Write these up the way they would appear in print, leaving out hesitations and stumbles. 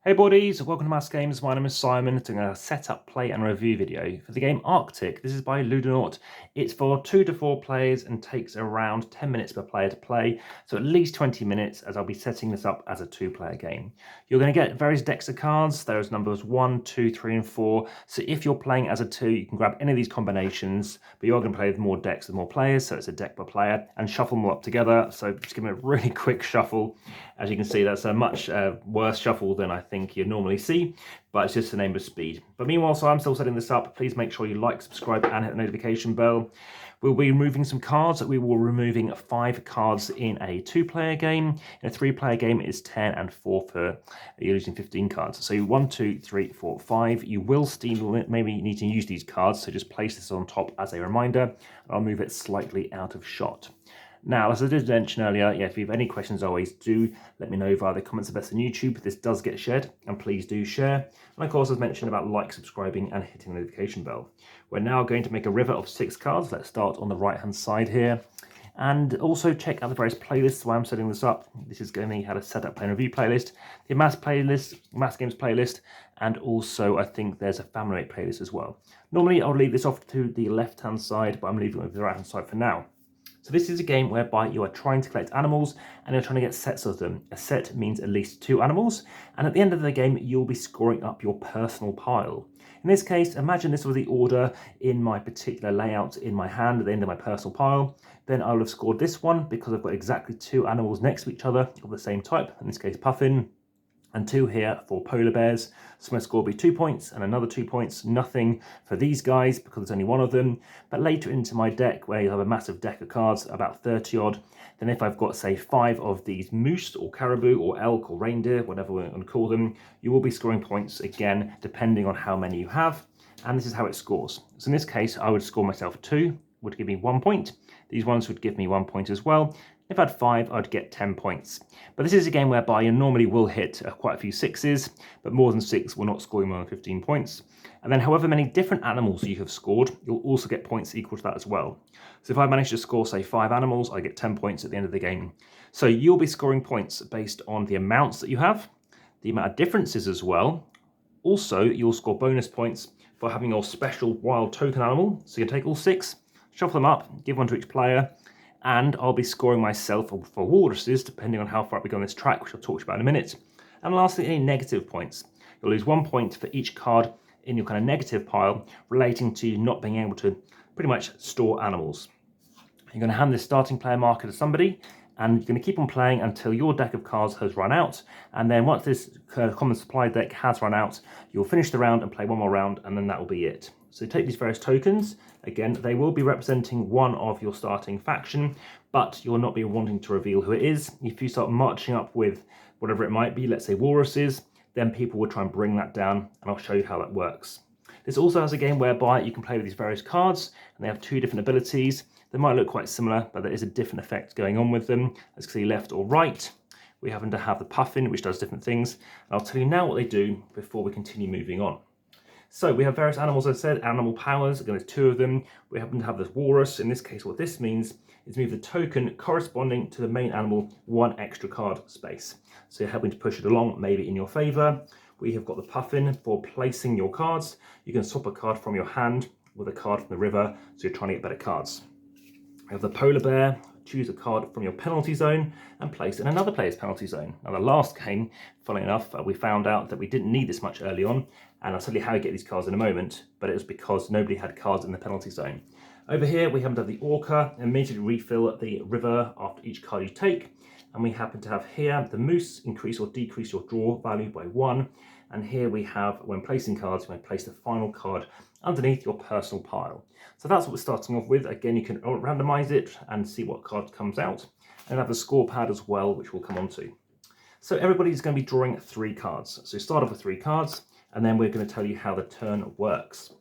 Hey buddies, welcome to AmassGames. My name is Simon, doing a setup, play and review video for the game Arctic. This is by Ludonaute. It's for 2 to 4 players and takes around 10 minutes per player to play, so at least 20 minutes as I'll be setting this up as a 2-player game. You're going to get various decks of cards. There's numbers 1, 2, 3 and 4, so if you're playing as a 2 you can grab any of these combinations, but you're going to play with more decks with more players, so it's a deck per player, and shuffle them all up together. So just give them a really quick shuffle. As you can see, that's a much worse shuffle than I think you normally see, but it's just the name of speed. But meanwhile, so I'm still setting this up, please make sure you like, subscribe and hit the notification bell. We'll be removing some cards. We will be removing 5 cards in a 2-player game. In a 3-player game, it's 10 and 4 for you're using 15 cards. So 1, 2, 3, 4, 5. You will still maybe need to use these cards, so just place this on top as a reminder, and I'll move it slightly out of shot. Now, as I did mention earlier, if you have any questions, always do let me know via the comments best on YouTube. This does get shared, and please do share. And of course, as mentioned about like, subscribing, and hitting the notification bell. We're now going to make a river of 6 cards. Let's start on the right-hand side here. And also check out the various playlists while I'm setting this up. This is going to be how to set up play and review playlist, the Amass playlist, AmassGames playlist, and also I think there's a family playlist as well. Normally, I'll leave this off to the left-hand side, but I'm leaving it with the right-hand side for now. So this is a game whereby you are trying to collect animals and you're trying to get sets of them. A set means at least 2 animals, and at the end of the game you'll be scoring up your personal pile. In this case, imagine this was the order in my particular layout in my hand at the end of my personal pile. Then I will have scored this one because I've got exactly 2 animals next to each other of the same type, in this case puffin, and 2 here for polar bears. So my score will be 2 points and another 2 points. Nothing for these guys because there's only one of them. But later into my deck, where you have a massive deck of cards, about 30 odd, then if I've got, say, 5 of these moose or caribou or elk or reindeer, whatever we're going to call them, you will be scoring points again, depending on how many you have. And this is how it scores. So in this case, I would score myself 2, would give me 1 point. These ones would give me 1 point as well. If I had 5, I'd get 10 points. But this is a game whereby you normally will hit quite a few 6s, but more than 6 will not score you more than 15 points. And then however many different animals you have scored, you'll also get points equal to that as well. So if I manage to score, say, 5 animals, I get 10 points at the end of the game. So you'll be scoring points based on the amounts that you have, the amount of differences as well. Also, you'll score bonus points for having your special wild token animal. So you can take all 6, shuffle them up, give one to each player, and I'll be scoring myself for walruses, depending on how far we go on this track, which I'll talk about in a minute. And lastly, any negative points. You'll lose 1 point for each card in your kind of negative pile relating to not being able to pretty much store animals. You're going to hand this starting player marker to somebody, and you're going to keep on playing until your deck of cards has run out. And then once this common supply deck has run out, you'll finish the round and play one more round, and then that will be it. So take these various tokens. Again, they will be representing one of your starting faction, but you'll not be wanting to reveal who it is. If you start marching up with whatever it might be, let's say walruses, then people will try and bring that down, and I'll show you how that works. This also has a game whereby you can play with these various cards, and they have 2 different abilities. They might look quite similar, but there is a different effect going on with them. As you can see, left or right. We happen to have the puffin, which does different things. And I'll tell you now what they do before we continue moving on. So we have various animals, as I said, animal powers. Again, there's 2 of them. We happen to have this walrus. In this case, what this means is move the token corresponding to the main animal 1 extra card space. So you're helping to push it along, maybe in your favor. We have got the puffin for placing your cards. You can swap a card from your hand with a card from the river, so you're trying to get better cards. We have the polar bear. Choose a card from your penalty zone and place in another player's penalty zone. Now the last game, funnily enough, we found out that we didn't need this much early on, and I'll tell you how you get these cards in a moment, but it was because nobody had cards in the penalty zone. Over here we happen to have the orca, immediately refill the river after each card you take, and we happen to have here the moose, increase or decrease your draw value by 1, and here we have, when placing cards, you may place the final card underneath your personal pile. So that's what we're starting off with. Again, you can randomize it and see what card comes out, and have the score pad as well, which we'll come on to. So everybody's going to be drawing 3 cards. So start off with 3 cards, and then we're going to tell you how the turn works.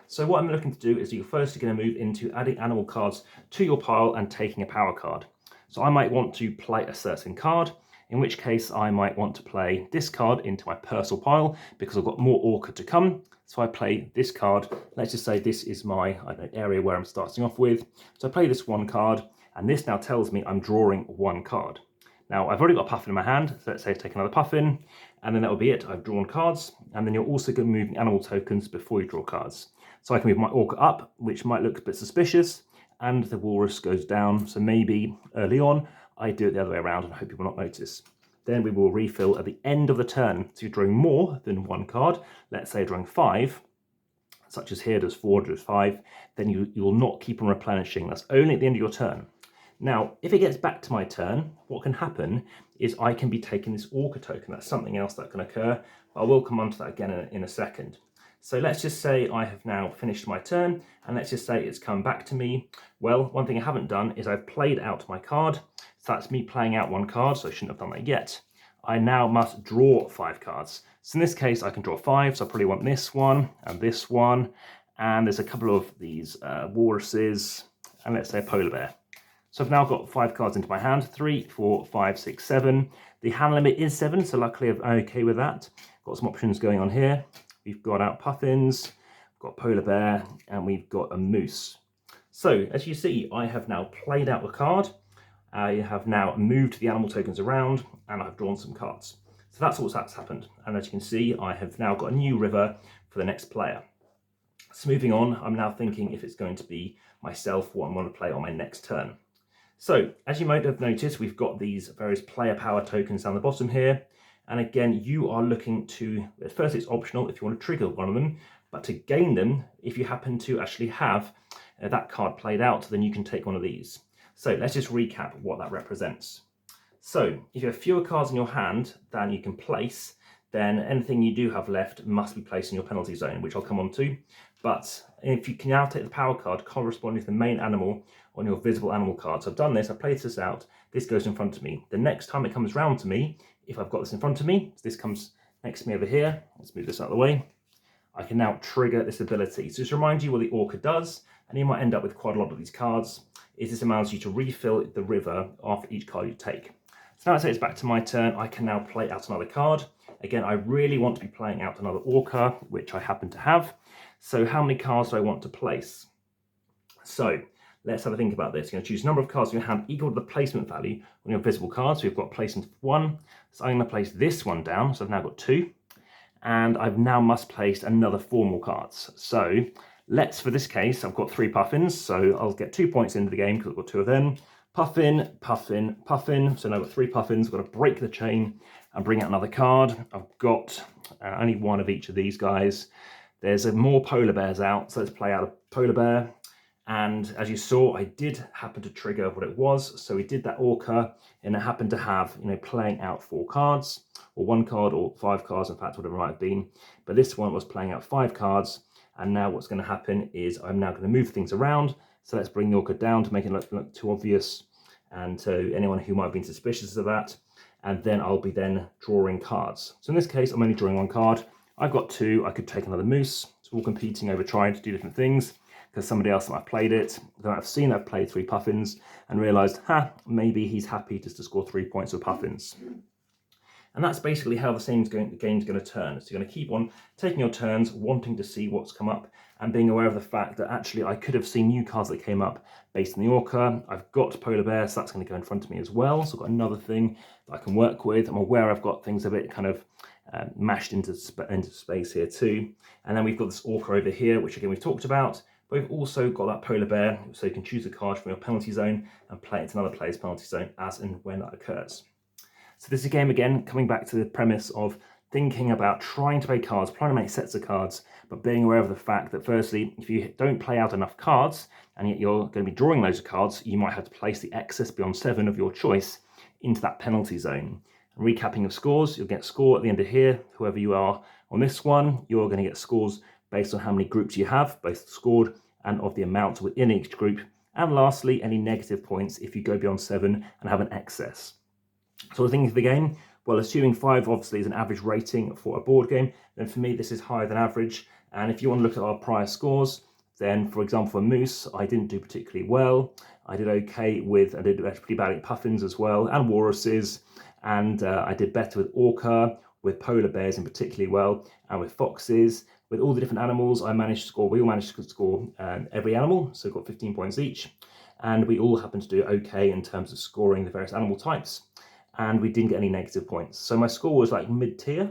So what I'm looking to do is you're first going to move into adding animal cards to your pile and taking a power card. So I might want to play a certain card, in which case I might want to play this card into my personal pile because I've got more orca to come. So I play this card. Let's just say this is my area where I'm starting off with. So I play this 1 card, and this now tells me I'm drawing 1 card. Now I've already got a puffin in my hand, so let's say I take another puffin, and then that will be it. I've drawn cards, and then you're also going to move animal tokens before you draw cards. So I can move my orca up, which might look a bit suspicious, and the walrus goes down. So maybe early on, I do it the other way around and hope people will not notice. Then we will refill at the end of the turn. So you're drawing more than one card. Let's say you're drawing 5, such as here, there's 4, there's 5. Then you will not keep on replenishing. That's only at the end of your turn. Now, if it gets back to my turn, what can happen is I can be taking this orca token. That's something else that can occur. I will come on to that again in a second. So let's just say I have now finished my turn, and let's just say it's come back to me. Well, one thing I haven't done is I've played out my card. So that's me playing out one card, so I shouldn't have done that yet. I now must draw 5 cards. So in this case, I can draw 5, so I probably want this one, and there's a couple of these walruses, and let's say a polar bear. So I've now got 5 cards into my hand, 3, 4, 5, 6, 7. The hand limit is 7, so luckily I'm okay with that. Got some options going on here. We've got out puffins, we've got polar bear, and we've got a moose. So as you see, I have now played out the card. I have now moved the animal tokens around, and I've drawn some cards. So that's what's happened. And as you can see, I have now got a new river for the next player. So moving on, I'm now thinking if it's going to be myself what I'm going to play on my next turn. So as you might have noticed, we've got these various player power tokens down the bottom here. And again, you are looking to, at first it's optional if you want to trigger one of them, but to gain them, if you happen to actually have that card played out, then you can take one of these. So let's just recap what that represents. So if you have fewer cards in your hand than you can place, then anything you do have left must be placed in your penalty zone, which I'll come on to. But if you can now take the power card corresponding to the main animal on your visible animal card. So I've done this, I've played this out, this goes in front of me. The next time it comes round to me, if I've got this in front of me, so this comes next to me over here, let's move this out of the way, I can now trigger this ability. So just to remind you what the orca does, and you might end up with quite a lot of these cards, is this allows you to refill the river after each card you take. So now I say it's back to my turn, I can now play out another card. Again, I really want to be playing out another orca, which I happen to have. So how many cards do I want to place? So let's have a think about this. You're going to choose a number of cards in your hand equal to the placement value on your visible cards. So we've got placement of 1. So I'm going to place this one down. So I've now got 2. And I've now must place another 4 more cards. So let's, for this case, I've got 3 puffins. So I'll get 2 points into the game because I've got 2 of them. Puffin, puffin, puffin. So now I've got 3 puffins. I've got to break the chain and bring out another card. I've got only 1 of each of these guys. There's more polar bears out. So let's play out a polar bear. And as you saw, I did happen to trigger what it was. So we did that orca, and it happened to have, playing out 4 cards, or 1 card, or 5 cards, in fact, whatever it might have been. But this one was playing out 5 cards. And now what's going to happen is I'm now going to move things around. So let's bring the orca down to make it look too obvious, and to anyone who might have been suspicious of that. And then I'll be then drawing cards. So in this case, I'm only drawing 1 card. I've got 2. I could take another moose. So we're all competing over trying to do different things, because somebody else might have played it, then I've seen I've played 3 puffins and realised, maybe he's happy just to score 3 points with puffins. And that's basically how the game's going to turn. So you're going to keep on taking your turns, wanting to see what's come up, and being aware of the fact that actually I could have seen new cards that came up based on the orca. I've got polar bear, so that's going to go in front of me as well. So I've got another thing that I can work with. I'm aware I've got things a bit kind of mashed into space here too. And then we've got this orca over here, which again we've talked about. But we've also got that polar bear, so you can choose a card from your penalty zone and play it to another player's penalty zone as and when that occurs. So this is a game, again, coming back to the premise of thinking about trying to play cards, trying to make sets of cards, but being aware of the fact that firstly, if you don't play out enough cards, and yet you're going to be drawing loads of cards, you might have to place the excess beyond 7 of your choice into that penalty zone. And recapping of scores, you'll get score at the end of here. Whoever you are on this one, you're going to get scores based on how many groups you have, both scored and of the amount within each group. And lastly, any negative points if you go beyond 7 and have an excess. So the thing of the game, well, assuming 5 obviously is an average rating for a board game, then for me this is higher than average. And if you want to look at our prior scores, then for example for Moose, I didn't do particularly well. I did okay with, I did pretty bad at puffins as well, and walruses, and I did better with orca, with polar bears in particularly well, and with foxes. With all the different animals, we all managed to score every animal, so got 15 points each. And we all happened to do okay in terms of scoring the various animal types. and we didn't get any negative points. So my score was like mid-tier,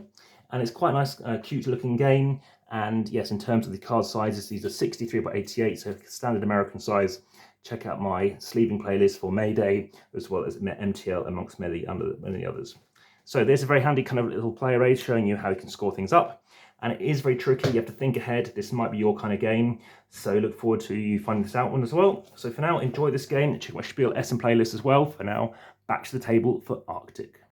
and it's quite a nice, cute looking game. And yes, in terms of the card sizes, these are 63 by 88, so standard American size. Check out my sleeving playlist for May Day, as well as MTL amongst many others. So there's a very handy kind of little player aid showing you how you can score things up. And it is very tricky. You have to think ahead. This might be your kind of game. So look forward to you finding this out one as well. So for now, enjoy this game. Check my Spiel Essen playlist as well. For now, back to the table for Arctic.